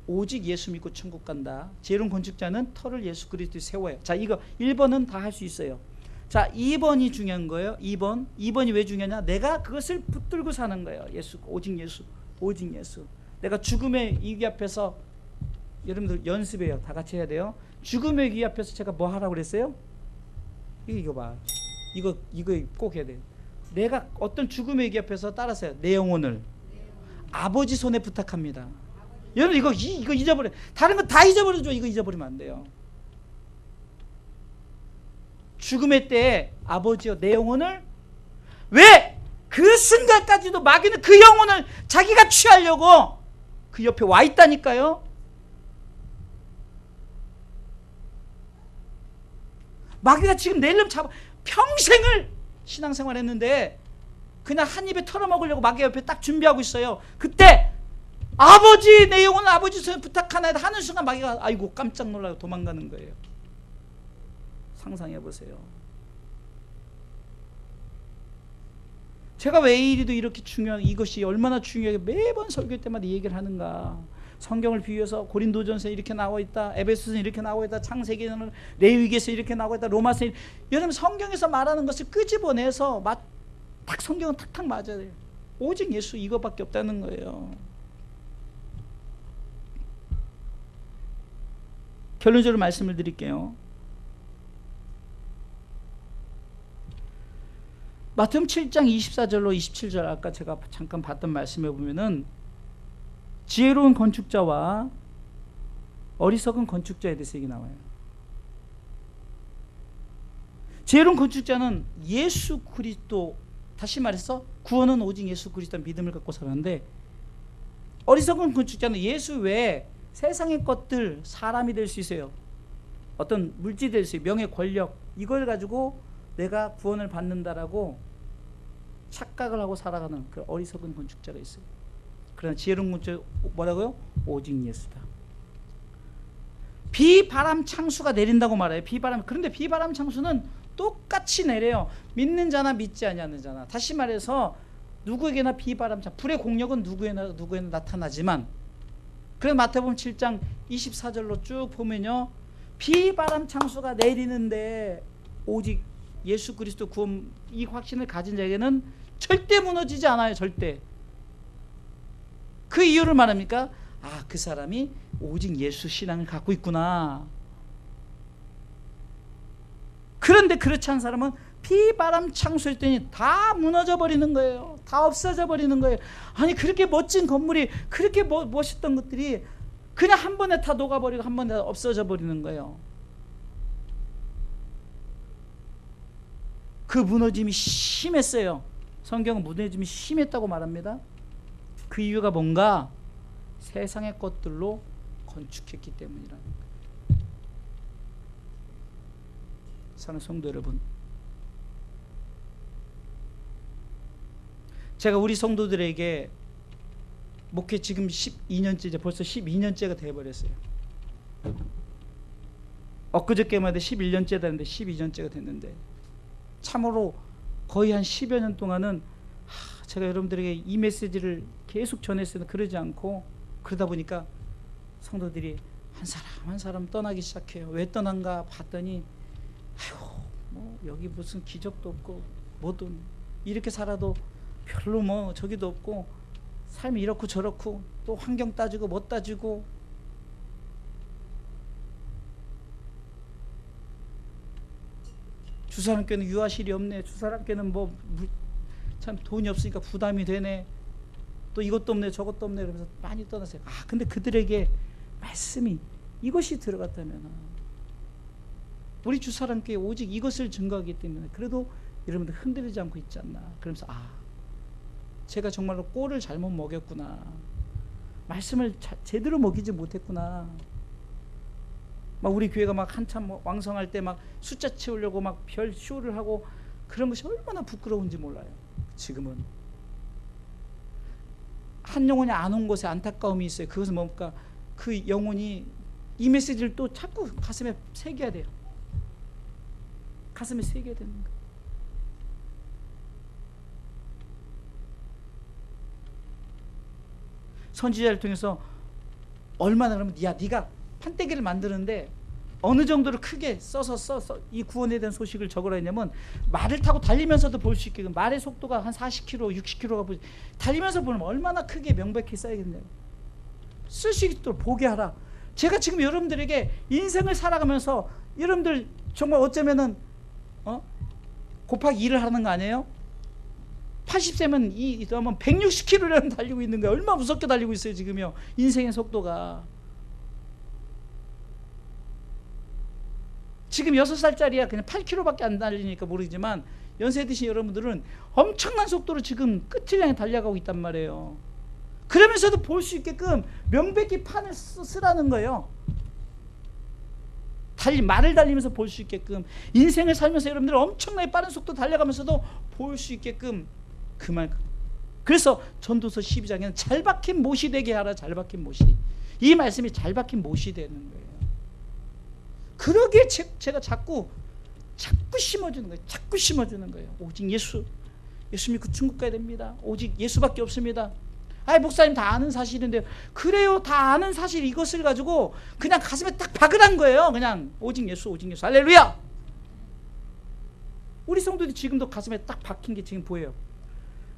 오직 예수 믿고 천국 간다. 지혜로운 건축자는 터를 예수 그리스도에 세워요. 자, 이거 1번은 다 할 수 있어요. 자, 2번이 중요한 거예요. 2번이 왜 중요하냐? 내가 그것을 붙들고 사는 거예요. 예수, 오직 예수, 오직 예수. 내가 죽음의 위기 앞에서, 여러분들 연습해요. 다 같이 해야 돼요. 죽음의 위기 앞에서 제가 뭐 하라고 그랬어요? 이거 봐. 이거 꼭 해야 돼요. 내가 어떤 죽음의 위기 앞에서 따라서요. 내 영혼을 아버지 손에 부탁합니다. 여러분 이거 잊어버려. 다른 거 다 잊어버려줘. 이거 잊어버리면 안 돼요. 죽음의 때에 아버지여 내 영혼을, 왜? 그 순간까지도 마귀는 그 영혼을 자기가 취하려고 그 옆에 와 있다니까요. 마귀가 지금 내 이름 잡아, 평생을 신앙생활 했는데 그냥 한 입에 털어먹으려고 마귀 옆에 딱 준비하고 있어요. 그때 아버지 내 영혼을 아버지 손에 부탁하나 하는 순간 마귀가 아이고 깜짝 놀라고 도망가는 거예요. 상상해 보세요. 제가 왜 이리도 이렇게 중요한, 이것이 얼마나 중요하게 매번 설교 때마다 얘기를 하는가. 성경을 비유해서 고린도전서에 이렇게 나와 있다, 에베소서에 이렇게 나와 있다, 창세기는 레위기에서 이렇게 나와 있다, 로마서에. 여러분 성경에서 말하는 것을 끄집어내서 딱 성경은 탁탁 맞아야 돼요. 오직 예수 이거밖에 없다는 거예요. 결론적으로 말씀을 드릴게요. 마태복음 7장 24절로 27절 아까 제가 잠깐 봤던 말씀에 보면은 지혜로운 건축자와 어리석은 건축자에 대해서 얘기 나와요. 지혜로운 건축자는 예수 그리스도, 다시 말해서 구원은 오직 예수 그리스도 믿음을 갖고 살았는데, 어리석은 건축자는 예수 외에 세상의 것들, 사람이 될 수 있어요. 어떤 물질이 될 수 있어요. 명예, 권력, 이걸 가지고 내가 구원을 받는다라고 착각을 하고 살아가는 그 어리석은 건축자가 있어요. 그러나 지혜로운 건축자 뭐라고요? 오직 예수다. 비바람 창수가 내린다고 말해요. 비바람. 그런데 비바람 창수는 똑같이 내려요. 믿는 자나 믿지 아니하는 자나. 다시 말해서 누구에게나 비바람 창수, 불의 공력은 누구에나 나타나지만, 그래서 마태복음 7장 24절로 쭉 보면요, 비바람 창수가 내리는데 오직 예수 그리스도 구원, 이 확신을 가진 자에게는 절대 무너지지 않아요. 절대. 그 이유를 말합니까? 아, 그 사람이 오직 예수 신앙을 갖고 있구나. 그런데 그렇지 않은 사람은 비바람 창수일 때니 다 무너져 버리는 거예요. 다 없어져 버리는 거예요. 아니, 그렇게 멋진 건물이, 그렇게 멋있던 것들이 그냥 한 번에 다 녹아버리고 한 번에 다 없어져 버리는 거예요. 그 무너짐이 심했어요. 성경은 무너짐이 심했다고 말합니다. 그 이유가 뭔가? 세상의 것들로 건축했기 때문이라는 거예요. 사랑하는 성도 여러분, 제가 우리 성도들에게 목회 지금 12년째, 벌써 12년째가 돼버렸어요. 엊그저께만 해도 11년째 됐는데 12년째가 됐는데, 참으로 거의 한 10여 년 동안은 제가 여러분들에게 이 메시지를 계속 전했어요. 그러지 않고, 그러다 보니까 성도들이 한 사람 한 사람 떠나기 시작해요. 왜 떠난가 봤더니, 아이고, 뭐 여기 무슨 기적도 없고 뭐도 이렇게 살아도 별로 뭐 저기도 없고, 삶이 이렇고 저렇고, 또 환경 따지고 못 따지고, 주사람께는 유아실이 없네, 주사람께는 뭐 참 돈이 없으니까 부담이 되네, 또 이것도 없네 저것도 없네, 그러면서 많이 떠났어요. 아, 근데 그들에게 말씀이 이것이 들어갔다면, 우리 주사람께 오직 이것을 증거하기 때문에 그래도 여러분들 흔들리지 않고 있지 않나. 그러면서 제가 정말로 꼴을 잘못 먹였구나, 말씀을 제대로 먹이지 못했구나. 막 우리 교회가 막 한참 왕성할 때 막 숫자 채우려고 막 별 쇼를 하고, 그런 것이 얼마나 부끄러운지 몰라요. 지금은 한 영혼이 안 온 곳에 안타까움이 있어요. 그것은 뭡니까? 그 영혼이 이 메시지를 또 자꾸 가슴에 새겨야 돼요. 가슴에 새겨야 되는 거예요. 선지자를 통해서 얼마나, 그러면 네가 판때기를 만드는데 어느 정도로 크게 써서 이 구원에 대한 소식을 적으라 했냐면, 말을 타고 달리면서도 볼 수 있게, 말의 속도가 한 40km, 60km가 달리면서 보면 얼마나 크게 명백히 써야겠냐고, 쓸 수 있도록 보게 하라. 제가 지금 여러분들에게 인생을 살아가면서, 여러분들 정말 어쩌면은 곱하기 2를 하는 거 아니에요? 80세면 그러면 160km를 달리고 있는 거예요. 얼마나 무섭게 달리고 있어요 지금요, 인생의 속도가. 지금 6살짜리야 그냥 8km밖에 안 달리니까 모르지만, 연세 드신 여러분들은 엄청난 속도로 지금 끝을 향해 달려가고 있단 말이에요. 그러면서도 볼 수 있게끔 명백히 판을 쓰라는 거예요. 말을 달리면서 볼 수 있게끔, 인생을 살면서 여러분들 엄청나게 빠른 속도 달려가면서도 볼 수 있게끔 그 말. 그래서 전도서 12장에는 잘 박힌 못이 되게 하라. 잘 박힌 못이. 이 말씀이 잘 박힌 못이 되는 거예요. 그러기에 제가 자꾸 심어주는 거예요. 자꾸 심어주는 거예요. 오직 예수 믿고 천국 가야 됩니다. 오직 예수밖에 없습니다. 아이 목사님 다 아는 사실인데요. 그래요, 다 아는 사실 이것을 가지고 그냥 가슴에 딱 박으란 거예요. 그냥 오직 예수, 오직 예수, 할렐루야. 우리 성도들이 지금도 가슴에 딱 박힌 게 지금 보여요.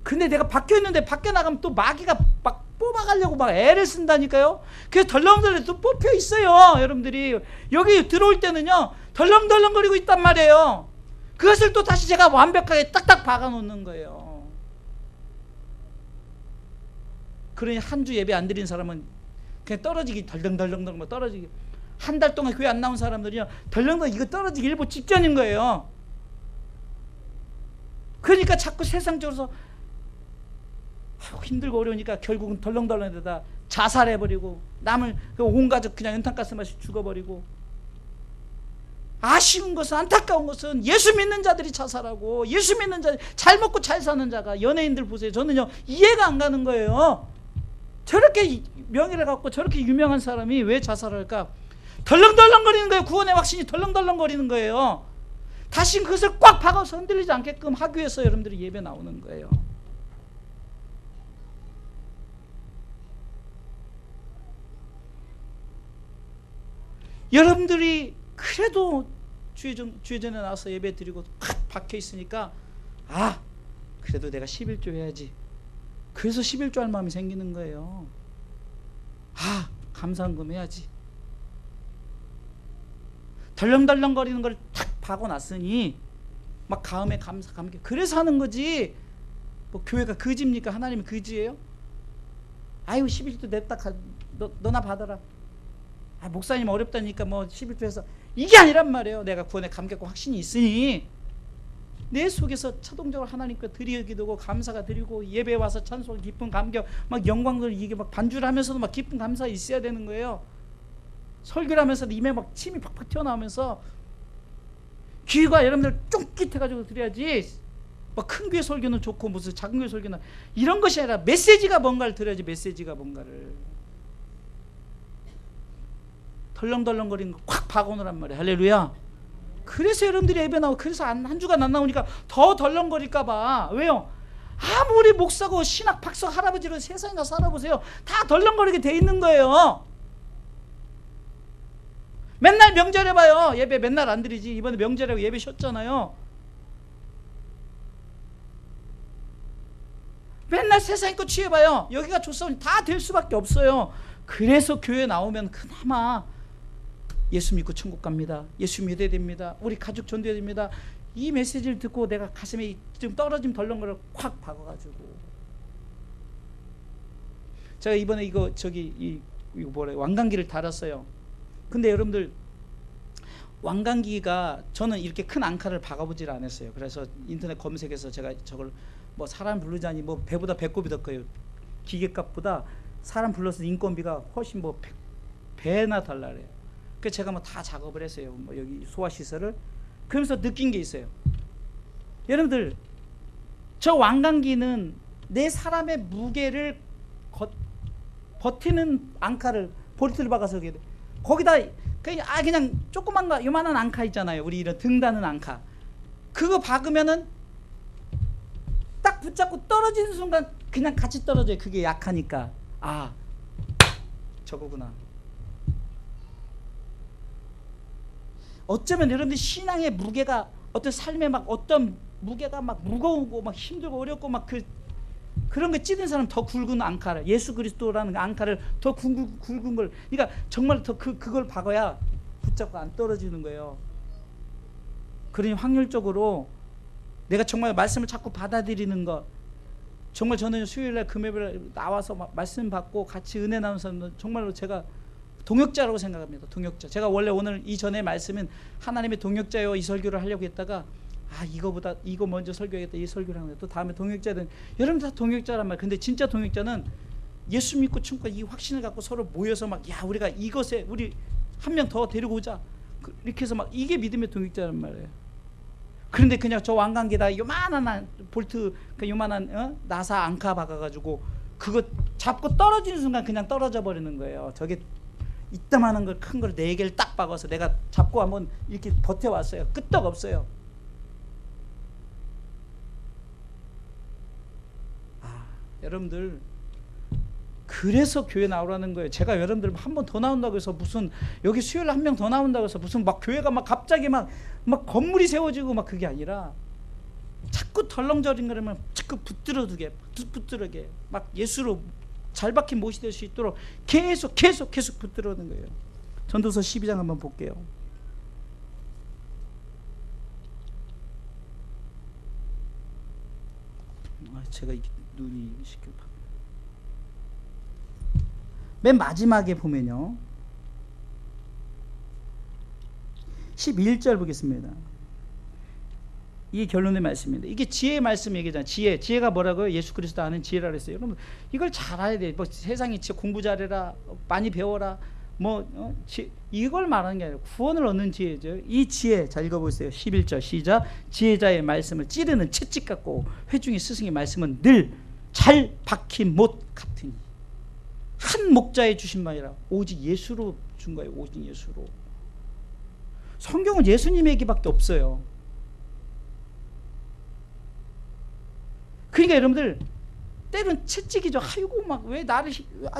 근데 내가 박혀있는데 밖에 나가면 또 마귀가 막 뽑아가려고 막 애를 쓴다니까요. 그래서 덜렁덜렁 또 뽑혀 있어요. 여러분들이 여기 들어올 때는요 덜렁덜렁거리고 있단 말이에요. 그것을 또 다시 제가 완벽하게 딱딱 박아놓는 거예요. 그러니 한 주 예배 안 드린 사람은 그냥 떨어지기, 덜렁덜렁 떨어지기. 한 달 동안 교회 안 나온 사람들이요 덜렁덜렁 이거 떨어지기 일보 직전인 거예요. 그러니까 자꾸 세상적으로 힘들고 어려우니까 결국은 덜렁덜렁에다 자살해버리고 남을 온 가족 그냥 연탄가스 마시 죽어버리고, 아쉬운 것은, 안타까운 것은 예수 믿는 자들이 자살하고 예수 믿는 자들, 잘 먹고 잘 사는 자가, 연예인들 보세요. 저는요 이해가 안 가는 거예요. 저렇게 명예를 갖고 저렇게 유명한 사람이 왜 자살할까? 덜렁덜렁거리는 거예요. 구원의 확신이 덜렁덜렁거리는 거예요. 다시 그것을 꽉 박아서 흔들리지 않게끔 하기 위해서 여러분들이 예배 나오는 거예요. 여러분들이 그래도 주의 전에 나와서 예배 드리고 팍 박혀 있으니까 그래도 내가 11조 해야지. 그래서 11조 할 마음이 생기는 거예요. 감사한금 해야지. 덜렁덜렁거리는 걸 탁 박고 났으니 막 다음에 감사 감격, 그래서 하는 거지. 뭐 교회가 거지입니까? 하나님이 거지예요? 아유 11조 냈다, 너나 받아라. 목사님 어렵다니까 뭐 11조 해서, 이게 아니란 말이에요. 내가 구원의 감격과 확신이 있으니 내 속에서 자동적으로 하나님께 드리기도 감사가 드리고, 예배에 와서 찬송, 기쁨, 감격, 막 영광들, 이게 막 반주를 하면서도 막 기쁨, 감사 있어야 되는 거예요. 설교를 하면서도 입에 막 침이 팍팍 튀어나오면서 귀가 여러분들 쫑깃해가지고 드려야지. 막 큰 교회 설교는 좋고 무슨 작은 교회 설교는 이런 것이 아니라 메시지가 뭔가를 들어야지. 메시지가 뭔가를. 덜렁덜렁거리는 거 콱 박아놓으란 말이에요. 할렐루야. 그래서 여러분들이 예배 나오고, 그래서 한 주간 안 나오니까 더 덜렁거릴까봐. 왜요? 아무리 목사고 신학 박사 할아버지로 세상에 가서 살아보세요. 다 덜렁거리게 돼 있는 거예요. 맨날 명절에 봐요. 예배 맨날 안 드리지. 이번에 명절에 예배 쉬었잖아요. 맨날 세상 거 취해봐요. 여기가 좋사오니 다 될 수밖에 없어요. 그래서 교회 나오면 그나마 예수 믿고 천국 갑니다. 예수 믿어야 됩니다. 우리 가족 전도해야 됩니다. 이 메시지를 듣고 내가 가슴에 좀 떨어짐 덜렁거려 콱 박아가지고, 제가 이번에 이거 뭐래 왕관기를 달았어요. 근데 여러분들 왕관기가, 저는 이렇게 큰 앙카를 박아보질 않았어요. 그래서 인터넷 검색해서 제가 저걸 뭐 사람 부르자니 뭐 배보다 배꼽이 더 커요. 기계값보다 사람 불러서 인건비가 훨씬 뭐 100배나 달라래요. 그래서 제가 뭐 다 작업을 했어요. 뭐 여기 소화시설을. 그러면서 느낀 게 있어요. 여러분들, 저 왕관기는 내 사람의 무게를 버티는 앙카를, 볼트를 박아서 거기다 그냥 조그만 요만한 앙카 있잖아요. 우리 이런 등 다는 앙카. 그거 박으면은 딱 붙잡고 떨어지는 순간 그냥 같이 떨어져요. 그게 약하니까. 저거구나. 어쩌면 여러분들 신앙의 무게가, 어떤 삶에 막 어떤 무게가 막 무거우고 막 힘들고 어렵고 막 그런 거 찌든 사람 더 굵은 앙카를, 예수 그리스도라는 앙카를 더 굵은 걸, 그러니까 정말 더 그걸 박아야 붙잡고 안 떨어지는 거예요. 그러니 확률적으로 내가 정말 말씀을 자꾸 받아들이는 것, 정말 저는 수요일날 금요일에 나와서 말씀 받고 같이 은혜 나누는 사람들 정말로 제가 동역자라고 생각합니다. 동역자. 제가 원래 오늘 이전에 말씀은 하나님의 동역자요 이 설교를 하려고 했다가 이거보다 이거 먼저 설교하겠다, 이 설교를 하는 거예요. 또 다음에 동역자는, 여러분 다 동역자란 말이에요. 근데 진짜 동역자는 예수 믿고 충고 이 확신을 갖고 서로 모여서 막 우리가 이것에 우리 한 명 더 데리고 오자, 이렇게 해서 막 이게 믿음의 동역자란 말이에요. 그런데 그냥 저 왕관기에다 요만한 볼트, 요만한 나사 앙카 박아가지고 그거 잡고 떨어지는 순간 그냥 떨어져 버리는 거예요. 저게 이따만한 걸, 큰 걸 4개를 딱 박아서 내가 잡고 한번 이렇게 버텨왔어요. 끄떡없어요. 여러분들 그래서 교회 나오라는 거예요. 제가 여러분들 한 번 더 나온다고 해서 무슨 여기 수요일 한 명 더 나온다고 해서 무슨 막 교회가 막 갑자기 막 건물이 세워지고 막 그게 아니라 자꾸 덜렁저렁거리면 자꾸 붙들어두게 막 예수로 잘 박힌 못이 될 수 있도록 계속 붙들어오는 거예요. 전도서 12장 한번 볼게요. 제가 이게 눈이 시켜. 맨 마지막에 보면요, 11절 보겠습니다. 이게 결론의 말씀입니다. 이게 지혜의 말씀 얘기잖아요. 지혜가 뭐라고요? 예수 그리스도 아는 지혜라 그랬어요. 여러분 이걸 잘 알아야 돼요. 뭐 세상에 공부 잘해라, 많이 배워라, 이걸 말하는 게 아니라 구원을 얻는 지혜죠. 이 지혜, 잘 읽어보세요. 11절 시작. 지혜자의 말씀을 찌르는 채찍 같고 회중의 스승의 말씀은 늘 잘 박힌 못 같으니. 한 목자에 주신 말이라. 오직 예수로 준 거예요. 오직 예수로. 성경은 예수님에게밖에 없어요. 그러니까 여러분들 때론 채찍이죠. 아이고 막 왜 나를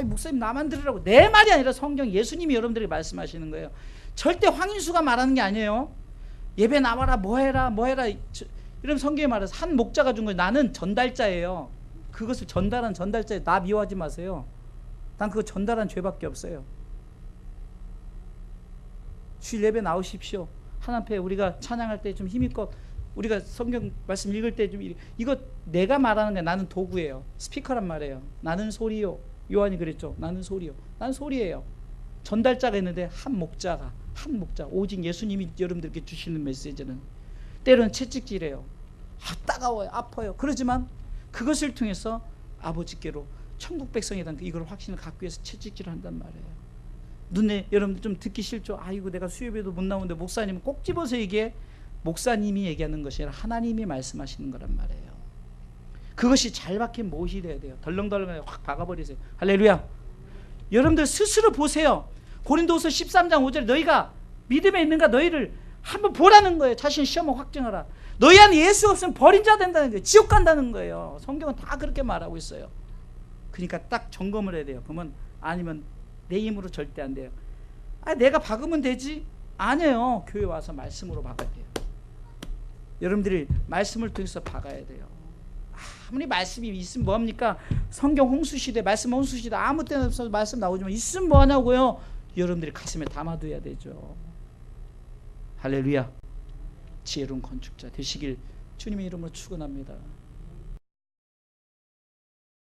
목사님 나만 들으라고. 내 말이 아니라 성경 예수님이 여러분들에게 말씀하시는 거예요. 절대 황인수가 말하는 게 아니에요. 예배 나와라 뭐해라 이런 성경에 말해서 한 목자가 준 거예요. 나는 전달자예요. 그것을 전달한 전달자예요. 나 미워하지 마세요. 난 그거 전달한 죄밖에 없어요. 주일 예배 나오십시오. 하나님 앞에 우리가 찬양할 때 좀 힘있고 우리가 성경 말씀 읽을 때 좀 이거 내가 말하는 게 나는 도구예요. 스피커란 말이에요. 나는 소리요. 요한이 그랬죠. 나는 소리요. 나는 소리예요. 전달자가 있는데 한 목자 오직 예수님이 여러분들께 주시는 메시지는 때로는 채찍질해요. 따가워요. 아파요. 그러지만 그것을 통해서 아버지께로 천국 백성에 대한 이걸 확신을 갖기 위해서 채찍질을 한단 말이에요. 눈에 여러분들 좀 듣기 싫죠. 아이고 내가 수요예배도 못 나오는데 목사님은 꼭 집어서 얘기해. 목사님이 얘기하는 것이 아니라 하나님이 말씀하시는 거란 말이에요. 그것이 잘 박힌 못이 돼야 돼요. 덜렁덜렁 확 박아버리세요. 할렐루야. 여러분들 스스로 보세요. 고린도후서 13장 5절에 너희가 믿음에 있는가 너희를 한번 보라는 거예요. 자신 시험을 확증하라. 너희 안에 예수 없으면 버린 자 된다는 거예요. 지옥 간다는 거예요. 성경은 다 그렇게 말하고 있어요. 그러니까 딱 점검을 해야 돼요. 그러면 아니면 내 힘으로 절대 안 돼요. 내가 박으면 되지? 아니에요. 교회 와서 말씀으로 박아야 돼요. 여러분들이 말씀을 통해서 박아야 돼요. 아무리 말씀이 있으면 뭐합니까? 성경 홍수시대, 말씀 홍수시대 아무 때나 없어서 말씀 나오지만 있으면 뭐하냐고요? 여러분들이 가슴에 담아둬야 되죠. 할렐루야. 지혜로운 건축자 되시길 주님의 이름으로 축원합니다.